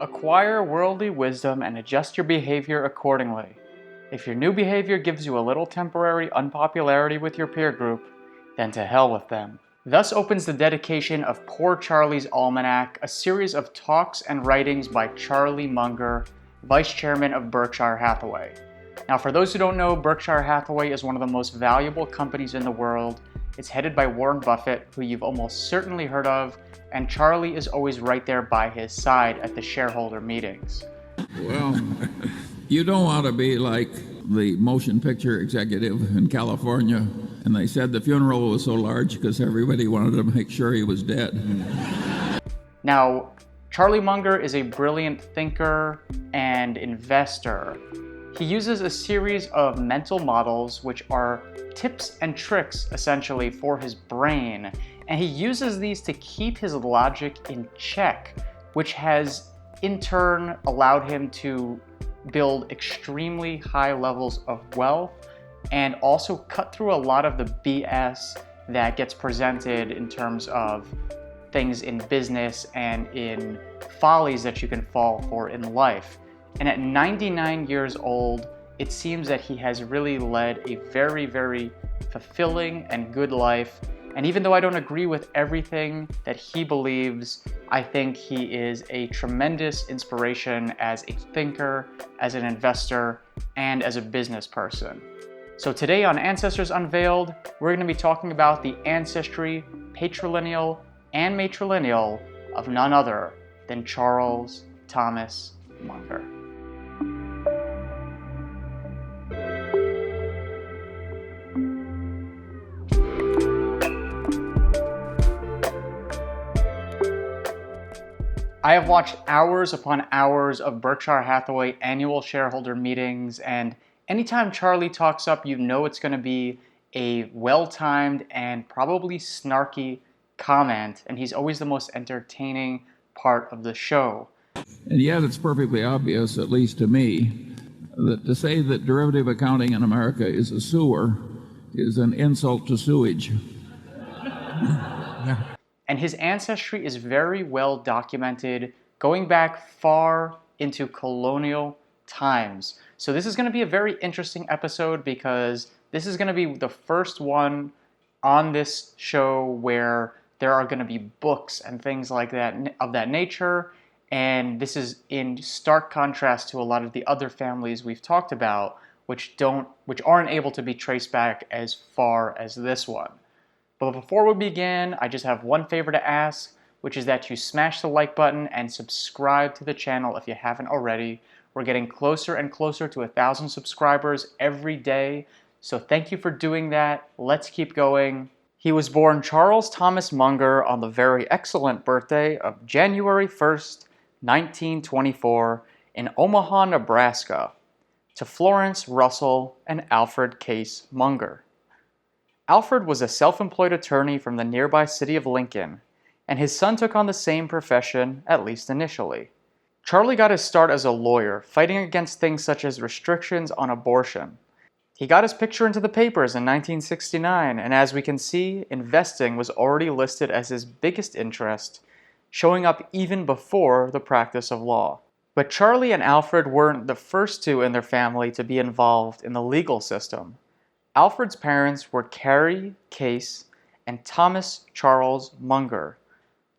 Acquire worldly wisdom and adjust your behavior accordingly. If your new behavior gives you a little temporary unpopularity with your peer group, then to hell with them. Thus opens the dedication of Poor Charlie's Almanac, a series of talks and writings by Charlie Munger, Vice Chairman of Berkshire Hathaway. Now, for those who don't know, Berkshire Hathaway is one of the most valuable companies in the world. It's headed by Warren Buffett, who you've almost certainly heard of, and Charlie is always right there by his side at the shareholder meetings. Well, you don't want to be like the motion picture executive in California, and they said the funeral was so large because everybody wanted to make sure he was dead. Now, Charlie Munger is a brilliant thinker and investor. He uses a series of mental models which are tips and tricks essentially for his brain, and he uses these to keep his logic in check, which has in turn allowed him to build extremely high levels of wealth and also cut through a lot of the BS that gets presented in terms of things in business and in follies that you can fall for in life. And at 99 years old, it seems that he has really led a very, very fulfilling and good life. And even though I don't agree with everything that he believes, I think he is a tremendous inspiration as a thinker, as an investor, and as a business person. So today on Ancestors Unveiled, we're going to be talking about the ancestry, patrilineal, and matrilineal of none other than Charles Thomas Munger. I have watched hours upon hours of Berkshire Hathaway annual shareholder meetings, and anytime Charlie talks up, you know it's going to be a well-timed and probably snarky comment, and he's always the most entertaining part of the show. And yet it's perfectly obvious, at least to me, that to say that derivative accounting in America is a sewer is an insult to sewage. And his ancestry is very well documented, going back far into colonial times. So this is going to be a very interesting episode because this is going to be the first one on this show where there are going to be books and things like that of that nature. And this is in stark contrast to a lot of the other families we've talked about, which aren't able to be traced back as far as this one. But before we begin, I just have one favor to ask, which is that you smash the like button and subscribe to the channel if you haven't already. We're getting closer and closer to 1,000 subscribers every day, so thank you for doing that. Let's keep going. He was born Charles Thomas Munger on the very excellent birthday of January 1st, 1924, in Omaha, Nebraska, to Florence Russell and Alfred Case Munger. Alfred was a self-employed attorney from the nearby city of Lincoln, and his son took on the same profession, at least initially. Charlie got his start as a lawyer, fighting against things such as restrictions on abortion. He got his picture into the papers in 1969, and as we can see, investing was already listed as his biggest interest, showing up even before the practice of law. But Charlie and Alfred weren't the first two in their family to be involved in the legal system. Alfred's parents were Carrie Case and Thomas Charles Munger,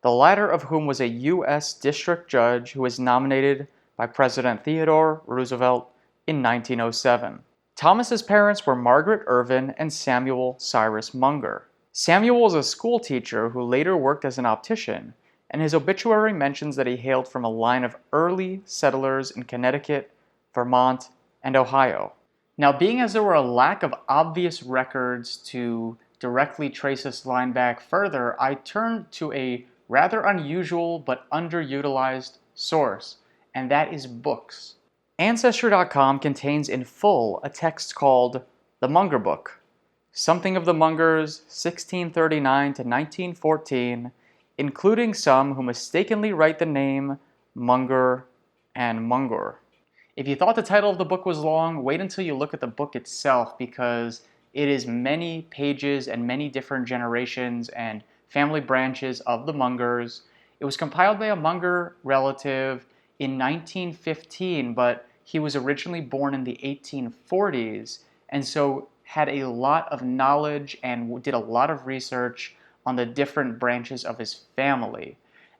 the latter of whom was a U.S. district judge who was nominated by President Theodore Roosevelt in 1907. Thomas's parents were Margaret Irvin and Samuel Cyrus Munger. Samuel was a school teacher who later worked as an optician, and his obituary mentions that he hailed from a line of early settlers in Connecticut, Vermont, and Ohio. Now, being as there were a lack of obvious records to directly trace this line back further, I turned to a rather unusual but underutilized source, and that is books. Ancestry.com contains in full a text called the Monger Book, something of the Mungers 1639 to 1914, including some who mistakenly write the name Munger and Munger. If you thought the title of the book was long, wait until you look at the book itself, because it is many pages and many different generations and family branches of the Mungers. It was compiled by a Munger relative. in 1915, but he was originally born in the 1840s, and so had a lot of knowledge and did a lot of research on the different branches of his family.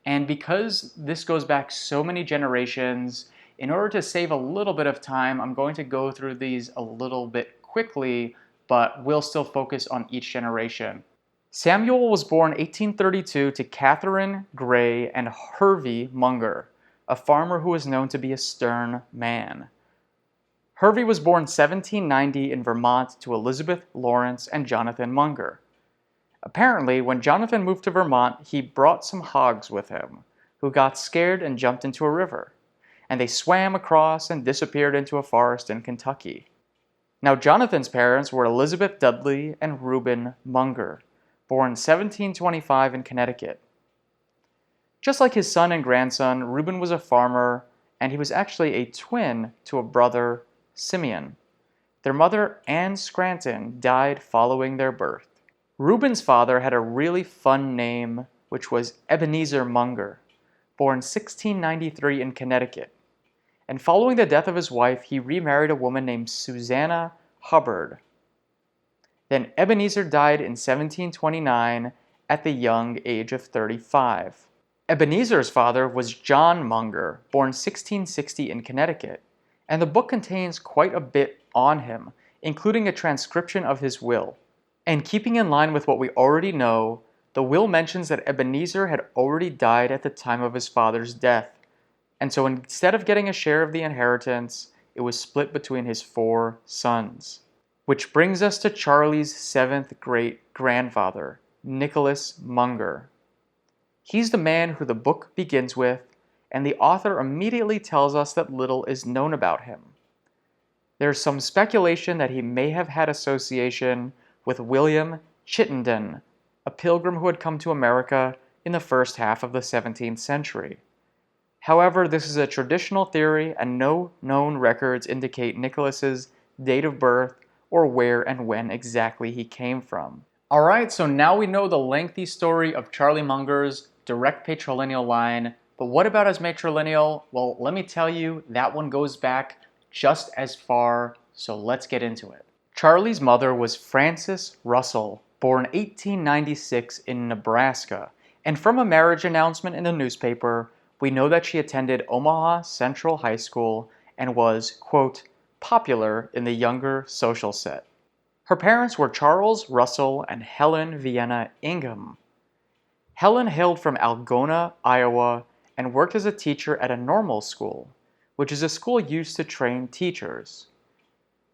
And because this goes back so many generations, in order to save a little bit of time, I'm going to go through these a little bit quickly, but we'll still focus on each generation. Samuel was born 1832 to Catherine Gray and Hervey Munger, a farmer who was known to be a stern man. Hervey was born 1790 in Vermont to Elizabeth Lawrence and Jonathan Munger. Apparently, when Jonathan moved to Vermont, he brought some hogs with him, who got scared and jumped into a river, and they swam across and disappeared into a forest in Kentucky. Now, Jonathan's parents were Elizabeth Dudley and Reuben Munger, born 1725 in Connecticut. Just like his son and grandson, Reuben was a farmer, and he was actually a twin to a brother, Simeon. Their mother, Anne Scranton, died following their birth. Reuben's father had a really fun name, which was Ebenezer Munger, born 1693 in Connecticut. And following the death of his wife, he remarried a woman named Susanna Hubbard. Then Ebenezer died in 1729 at the young age of 35. Ebenezer's father was John Munger, born 1660 in Connecticut, and the book contains quite a bit on him, including a transcription of his will. And keeping in line with what we already know, the will mentions that Ebenezer had already died at the time of his father's death, and so instead of getting a share of the inheritance, it was split between his 4 sons. Which brings us to Charlie's 7th great-grandfather, Nicholas Munger. He's the man who the book begins with, and the author immediately tells us that little is known about him. There's some speculation that he may have had association with William Chittenden, a pilgrim who had come to America in the first half of the 17th century. However, this is a traditional theory, and no known records indicate Nicholas's date of birth or where and when exactly he came from. Alright, so now we know the lengthy story of Charlie Munger's direct patrilineal line, but what about his matrilineal? Well, let me tell you, that one goes back just as far, so let's get into it. Charlie's mother was Frances Russell, born 1896 in Nebraska, and from a marriage announcement in the newspaper, we know that she attended Omaha Central High School and was, quote, popular in the younger social set. Her parents were Charles Russell and Helen Vienna Ingham. Helen hailed from Algona, Iowa, and worked as a teacher at a normal school, which is a school used to train teachers.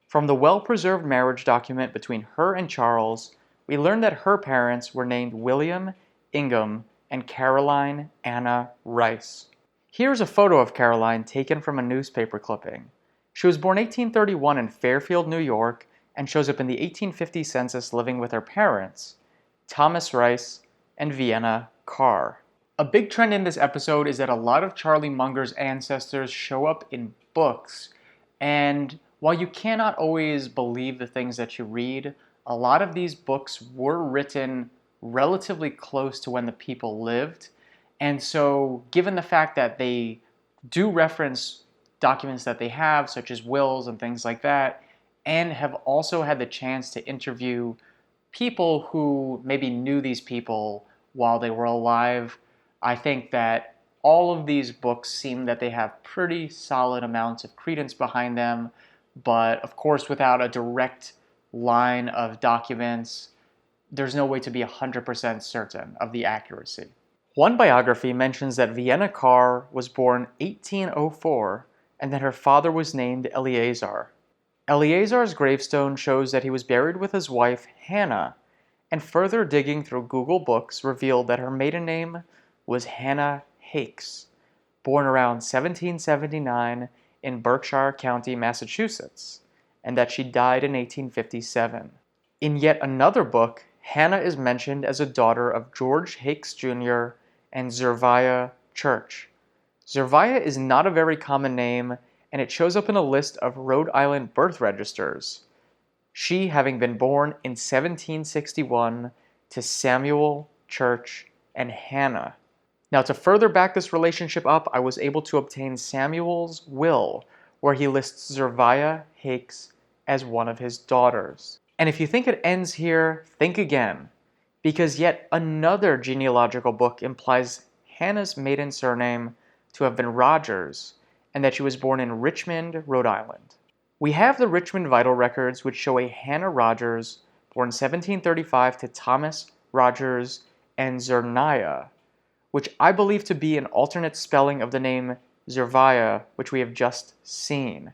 From the well-preserved marriage document between her and Charles, we learn that her parents were named William Ingham and Caroline Anna Rice. Here's a photo of Caroline taken from a newspaper clipping. She was born 1831 in Fairfield, New York, and shows up in the 1850 census living with her parents, Thomas Rice and Vienna Carr. A big trend in this episode is that a lot of Charlie Munger's ancestors show up in books, and while you cannot always believe the things that you read, a lot of these books were written relatively close to when the people lived, and so given the fact that they do reference documents that they have, such as wills and things like that, and have also had the chance to interview people who maybe knew these people while they were alive, I think that all of these books seem that they have pretty solid amounts of credence behind them, but of course without a direct line of documents, there's no way to be 100% certain of the accuracy. One biography mentions that Vienna Carr was born 1804 and that her father was named Eleazar. Eleazar's gravestone shows that he was buried with his wife, Hannah, and further digging through Google Books revealed that her maiden name was Hannah Hakes, born around 1779 in Berkshire County, Massachusetts, and that she died in 1857. In yet another book, Hannah is mentioned as a daughter of George Hakes Jr. and Zerviah Church. Zerviah is not a very common name, and it shows up in a list of Rhode Island birth registers, she having been born in 1761 to Samuel Church and Hannah. Now, to further back this relationship up, I was able to obtain Samuel's will, where he lists Zerviah Hakes as one of his daughters. And if you think it ends here, think again, because yet another genealogical book implies Hannah's maiden surname to have been Rogers, and that she was born in Richmond, Rhode Island. We have the Richmond vital records, which show a Hannah Rogers, born 1735 to Thomas Rogers and Zerniah, which I believe to be an alternate spelling of the name Zerviah, which we have just seen.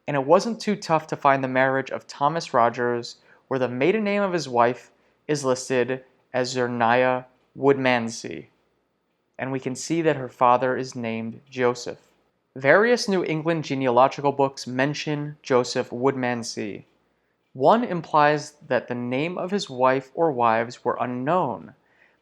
And it wasn't too tough to find the marriage of Thomas Rogers, where the maiden name of his wife is listed as Zerniah Woodmansey. And we can see that her father is named Joseph. Various New England genealogical books mention Joseph Woodmansey. One implies that the name of his wife or wives were unknown,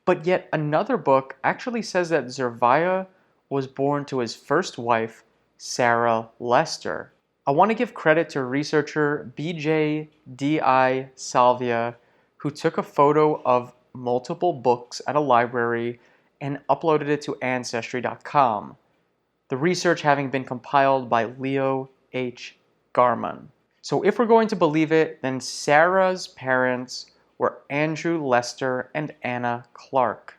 but yet another book actually says that Zerviah was born to his first wife, Sarah Lester. I want to give credit to researcher BJ D.I. Salvia, who took a photo of multiple books at a library and uploaded it to ancestry.com. The research having been compiled by Leo H. Garman. So if we're going to believe it, then Sarah's parents were Andrew Lester and Anna Clark.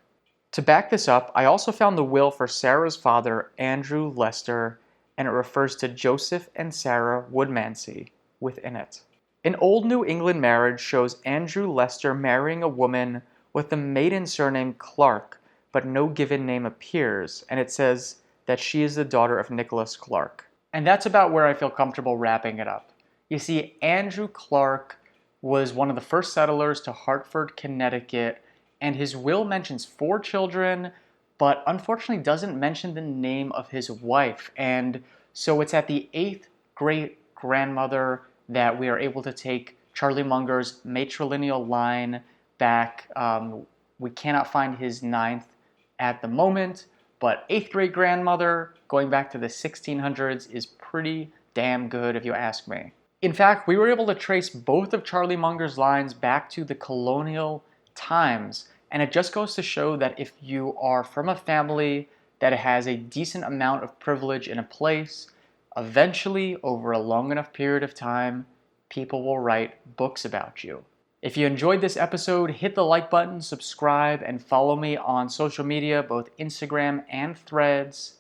To back this up, I also found the will for Sarah's father, Andrew Lester, and it refers to Joseph and Sarah Woodmansey within it. An old New England marriage shows Andrew Lester marrying a woman with the maiden surname Clark, but no given name appears, and it says that she is the daughter of Nicholas Clark. And that's about where I feel comfortable wrapping it up. You see, Andrew Clark was one of the first settlers to Hartford, Connecticut, and his will mentions 4 children, but unfortunately doesn't mention the name of his wife. And so it's at the 8th great-grandmother that we are able to take Charlie Munger's matrilineal line back. We cannot find his 9th at the moment, but 8th great-grandmother going back to the 1600s is pretty damn good if you ask me. In fact, we were able to trace both of Charlie Munger's lines back to the colonial times, and it just goes to show that if you are from a family that has a decent amount of privilege in a place, eventually, over a long enough period of time, people will write books about you. If you enjoyed this episode, hit the like button, subscribe, and follow me on social media, both Instagram and Threads.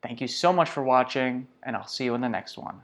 Thank you so much for watching, and I'll see you in the next one.